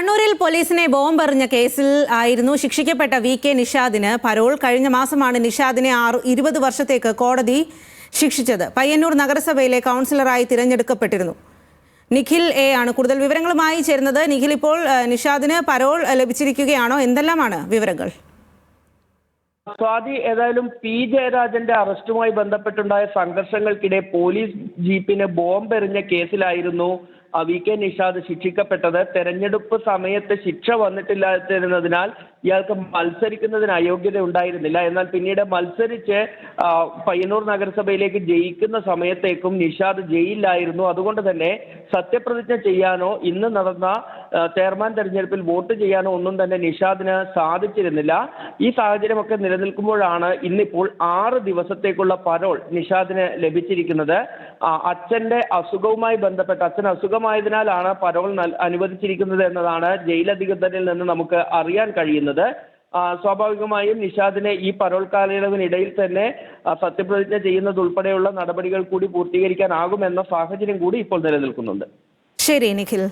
കണ്ണൂരിൽ പോലീസിനെ ബോംബെറിഞ്ഞ കേസിൽ ആയിരുന്നു ശിക്ഷിക്കപ്പെട്ട വി.കെ. നിഷാദിന് പരോൾ. കഴിഞ്ഞ മാസമാണ് നിഷാദിനെ 20 വർഷത്തേക്ക് കോടതി ശിക്ഷിച്ചത്. പയ്യന്നൂർ നഗരസഭയിലെ കൗൺസിലറായി തിരഞ്ഞെടുക്കപ്പെട്ടിരുന്നു. നിഖിൽ എ ആണ് കൂടുതൽ വിവരങ്ങളുമായി ചേരുന്നത്. നിഖിൽ, ഇപ്പോൾ നിഷാദിന് പരോൾ ലഭിച്ചിരിക്കുകയാണോ? എന്തെല്ലാമാണ് വിവരങ്ങൾ? സ്വാതി, ഏതായാലും പി ജയരാജന്റെ അറസ്റ്റുമായി ബന്ധപ്പെട്ടുണ്ടായ സംഘർഷങ്ങൾക്കിടെ പോലീസ് ജീപ്പിന് ബോംബെറിഞ്ഞ കേസിലായിരുന്നു വി.കെ. നിഷാദ് ശിക്ഷിക്കപ്പെട്ടത്. തെരഞ്ഞെടുപ്പ് സമയത്ത് ശിക്ഷ വന്നിട്ടില്ലാതിരുന്നതിനാൽ ഇയാൾക്ക് മത്സരിക്കുന്നതിന് അയോഗ്യത ഉണ്ടായിരുന്നില്ല. എന്നാൽ പിന്നീട് മത്സരിച്ച് പയ്യന്നൂർ നഗരസഭയിലേക്ക് ജയിക്കുന്ന സമയത്തേക്കും നിഷാദ് ജയിലിലായിരുന്നു. അതുകൊണ്ട് തന്നെ സത്യപ്രതിജ്ഞ ചെയ്യാനോ ഇന്ന് നടന്ന ചെയർമാൻ തെരഞ്ഞെടുപ്പിൽ വോട്ട് ചെയ്യാനോ ഒന്നും തന്നെ നിഷാദിന് സാധിച്ചിരുന്നില്ല. ഈ സാഹചര്യമൊക്കെ നിലനിൽക്കുമ്പോഴാണ് ഇന്നിപ്പോൾ 6 ദിവസത്തേക്കുള്ള പരോൾ നിഷാദിന് ലഭിച്ചിരിക്കുന്നത്. അച്ഛന്റെ അസുഖവുമായി ബന്ധപ്പെട്ട് അച്ഛൻ അസുഖമായതിനാലാണ് പരോൾ അനുവദിച്ചിരിക്കുന്നത് എന്നതാണ് ജയിലധികൃതരിൽ നിന്ന് നമുക്ക് അറിയാൻ കഴിയുന്നത്. സ്വാഭാവികമായും നിഷാദിനെ ഈ പരോൾ കാലയളവിനിടയിൽ തന്നെ സത്യപ്രതിജ്ഞ ചെയ്യുന്നതുൾപ്പെടെയുള്ള നടപടികൾ കൂടി പൂർത്തീകരിക്കാനാകുമെന്ന സാഹചര്യം കൂടി ഇപ്പോൾ നിലനിൽക്കുന്നുണ്ട്. ശരി നിഖിൽ.